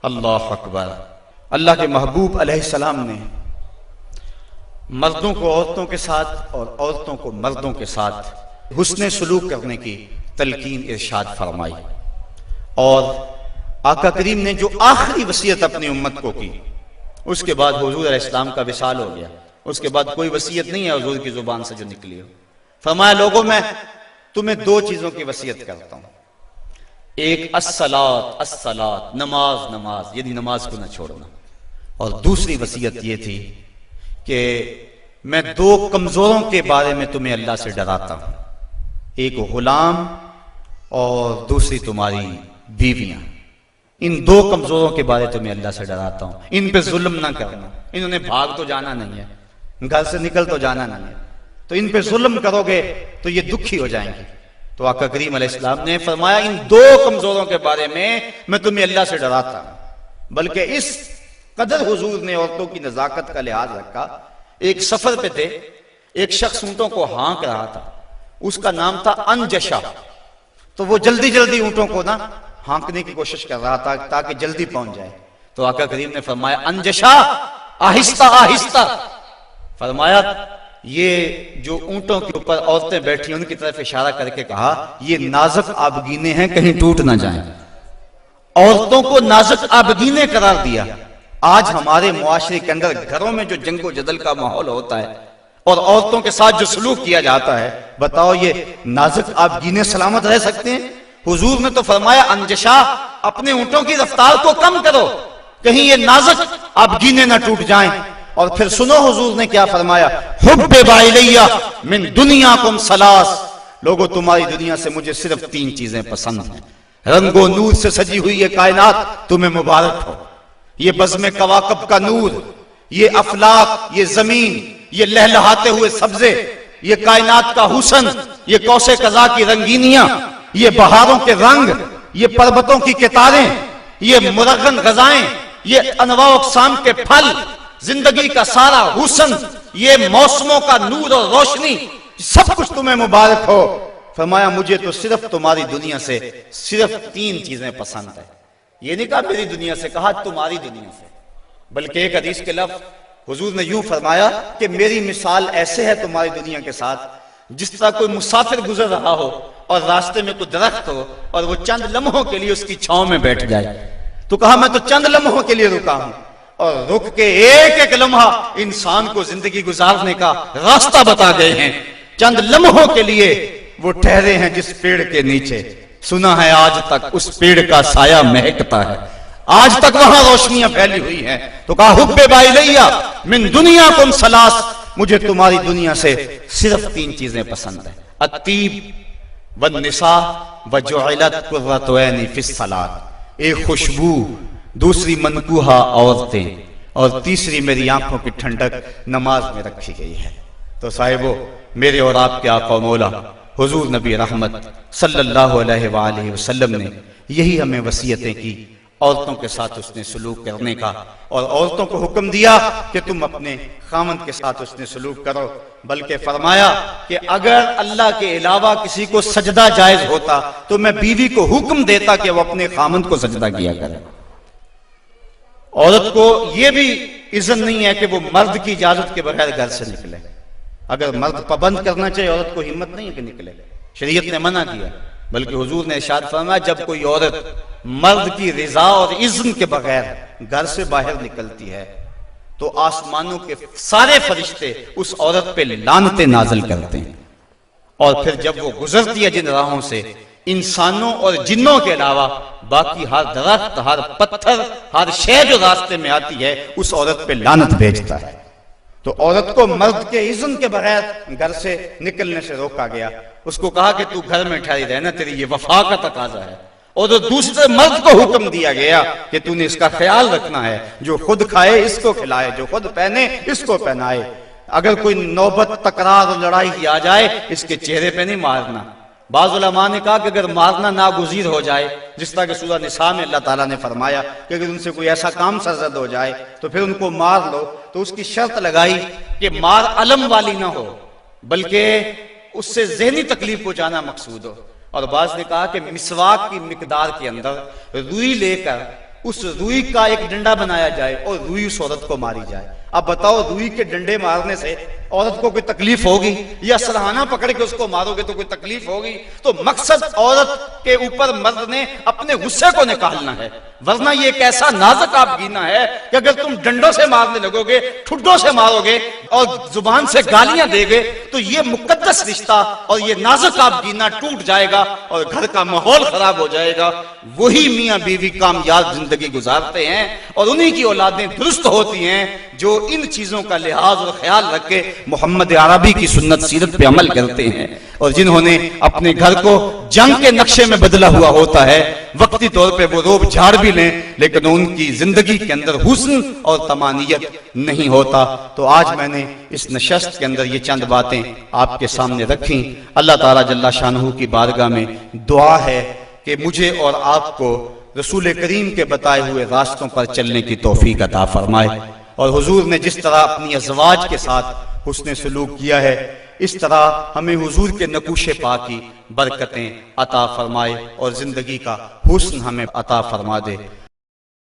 अल्लाह अकबर। अल्लाह के महबूब अलैहिस्सलाम ने मर्दों को औरतों के साथ और औरतों को मर्दों के साथ हुस्ने सलूक करने की तलकीन इरशाद फरमाई। और आका करीम ने जो आखिरी वसीयत अपनी उम्मत को की, उसके बाद हुजूर अलैहिस्सलाम का विसाल हो गया। उसके बाद कोई वसीयत नहीं है हुजूर की जुबान से जो निकली हो। फरमाया, लोगों मैं तुम्हें दो चीजों की वसीयत करता हूं। एक अस्सलात अस्सलात, नमाज नमाज, यदि नमाज को न छोड़ना। और दूसरी वसीयत ये थी कि मैं दो कमजोरों के बारे में तुम्हें अल्लाह से डराता हूं, एक गुलाम और दूसरी तुम्हारी बीवियां। इन दो कमजोरों के बारे में तुम्हें अल्लाह से डराता हूं, इन पे जुल्म ना करना। इन्होंने भाग तो जाना नहीं है, घर से निकल तो जाना नहीं है, तो इन पे जुल्म करोगे तो ये दुखी हो जाएंगे। तो आका करीम अलैहिस्सलाम ने फरमाया, इन दो कमजोरों के बारे में मैं तुम्हें अल्लाह से डराता हूं। बल्कि इस कदर हुजूर ने औरतों की नजाकत का लिहाज रखा। एक सफर पे थे, एक शख्स ऊंटों को हाँक रहा था, उसका नाम था अनजशा। तो वो जल्दी जल्दी ऊंटों को ना हाँकने की कोशिश कर रहा था ताकि जल्दी पहुंच जाए। तो आका करीम ने फरमाया, अनजशा आहिस्ता आहिस्ता। फरमाया, ये जो ऊंटों के ऊपर औरतें बैठी उनकी तरफ इशारा करके कहा, ये नाजुक आबगीने हैं, कहीं टूट ना जाएं। औरतों को नाजुक आबगीने करार दिया। आज हमारे मुआशरे के अंदर घरों में जो जंगो जदल का माहौल होता है और औरतों के साथ जो सलूक किया जाता है, बताओ ये नाजुक आबगीने सलामत रह सकते हैं? हुजूर ने तो फरमाया, अनजशा अपने ऊंटों की रफ्तार को कम करो, कहीं ये नाजुक आबगीने ना टूट जाएं। और फिर सुनो हुजूर ने क्या फरमाया, हुब्बे बाइलिया मिन दुनियाकुम सलास। लोगों, तुम्हारी दुनिया से मुझे सिर्फ तीन चीजें पसंद हैं। रंगो नूर से सजी हुई ये कायनात तुम्हें मुबारक हो। ये बज़्म कवाकब का नूर, ये अफलाक, ये जमीन, ये लहलहाते हुए सब्जे, ये कायनात का हुसन, ये कौसे कज़ा की रंगीनियां, ये बहारों के रंग, ये पर्वतों की कितारें, ये मुरगन गजाएं, ये अनवा अक़साम के फल, जिंदगी का सारा हुसन, ये मौसमों का नूर और रोशनी, सब कुछ तुम्हें मुबारक हो। फरमाया, मुझे तो सिर्फ तुम्हारी दुनिया से सिर्फ तीन चीजें पसंद है। ये नहीं कहा मेरी दुनिया से, कहा तुम्हारी दुनिया से। बल्कि एक हदीस के लफ्ज़ हुजूर ने यूं फरमाया कि मेरी मिसाल ऐसे है तुम्हारी दुनिया के साथ, जिस तरह कोई मुसाफिर गुजर रहा हो और रास्ते में कोई दरख्त हो और वो चंद लम्हों के लिए उसकी छांव में बैठ जाए। तो कहा, मैं तो चंद लम्हों के लिए रुका हूं, और रुक के एक एक लम्हा इंसान को जिंदगी गुजारने का रास्ता बता गए हैं। चंद लम्हों के लिए वो ठहरे हैं जिस पेड़ के नीचे, सुना है आज तक उस पेड़ का साया महकता है, आज तक वहां रोशनियां फैली हुई हैं। तो कहा, हुब्बे बाइलिया मिन दुनियाकुम सलास, मुझे तुम्हारी दुनिया से सिर्फ तीन चीजें पसंद है, अत्तीब वन निसा व जुइलत कुर्रतु ऐनी फिस सलात। एक खुशबू, दूसरी मनकूहा औरतें, और तीसरी मेरी आंखों की ठंडक नमाज में रखी गई है। तो साहिबो, मेरे और आपके आका मौला हुजूर नबी रहमत सल्लल्लाहु अलैहि वसल्लम ने यही हमें वसीयतें की, औरतों के साथ उसने सलूक करने का। और औरतों को हुक्म दिया कि तुम अपने खामद के साथ उसने सलूक करो। बल्कि फरमाया कि अगर अल्लाह के अलावा किसी को सजदा जायज होता तो मैं बीवी को हुक्म देता कि वो अपने खामद को सजदा किया करे। औरत को यह भी इज़्ज़त नहीं है कि वो मर्द की इजाजत के बगैर घर से निकले। अगर मर्द पाबंद करना चाहिए, औरत को हिम्मत नहीं है कि निकले, शरीयत ने मना किया। बल्कि हुजूर ने इरशाद फरमाया, जब कोई औरत मर्द की रिजा और इज़्न के बगैर घर से बाहर निकलती है तो आसमानों के सारे फरिश्ते उस औरत पे लानतें नाजिल करते हैं। और फिर जब वो गुजरती है जिन राहों से, इंसानों और जिन्नों के अलावा बाकी हर दरख्त, हर पत्थर, हर शय जो रास्ते में आती है उस औरत पे लानत भेजता है। तो औरत को मर्द के इज़्न के बगैर घर से निकलने से रोका गया। उसको कहा कि तू घर में ठहरी रहना, तेरी ये वफा का तकाजा है। और तो दूसरे मर्द को हुक्म दिया गया कि तूने इसका ख्याल रखना है, जो खुद खाए इसको खिलाए, जो खुद पहने इसको पहनाए। अगर कोई नौबत, तकरार और लड़ाई की आ जाए, इसके चेहरे पे नहीं मारना। बाज़ उलमा ने कहा कि अगर मारना नागुज़ीर हो जाए, जिस तरह के सूरह निसा में अल्लाह ताला ने फरमाया कि अगर उनसे कोई ऐसा काम सरजद हो जाए तो फिर उनको मार लो, तो उसकी शर्त लगाई कि मार अलम वाली ना हो, बल्कि उससे ज़हनी तकलीफ पहुंचाना मकसूद हो। और बाज़ ने कहा कि मिसवाक की मिकदार के अंदर रुई लेकर उस रुई का एक डंडा बनाया जाए और रुई उस औरत को मारी जाए। अब बताओ, रुई के डंडे मारने से औरत को कोई तकलीफ होगी, या सरहाना पकड़ के उसको मारोगे तो कोई तकलीफ होगी? तो मकसद औरत के ऊपर मर्द ने अपने गुस्से को निकालना है, वरना ये एक ऐसा नाजुक आपगीना है कि अगर तुम डंडों से मारने लगोगे, ठुड्डों से मारोगे और जुबान से गालियां देगे तो ये मुकद्दस रिश्ता और ये नाजुक आपगीना टूट जाएगा और घर का माहौल खराब हो जाएगा। वही मियां बीवी कामयाब जिंदगी गुजारते हैं और उन्हीं की औलादें दुरुस्त होती हैं जो इन चीजों का लिहाज और ख्याल रख के मोहम्मद अरबी की सुन्नत सीरत पे अमल करते हैं और जिन्होंने अपने घर को जंग के नक्शे में बदला हुआ होता है। वक्ती तौर पे वो रोब झाड़ भी लें लेकिन उनकी जिंदगी के अंदर हुस्न और तमानियत नहीं होता। तो आज मैंने इस नशस्त के अंदर ये चंद बातें आपके सामने रखी। अल्लाह ताला जल्ला शानहू की बारगाह में दुआ है कि मुझे और आपको रसूल करीम के बताए हुए रास्तों पर चलने की तौफीक अता फरमाए और हुजूर ने जिस तरह अपनी अज़वाज के साथ हुस्न सलूक किया है इस तरह हमें हुजूर के नकूशे पा की बरकतें अता फरमाए और जिंदगी का हुस्न हमें अता फरमा दे।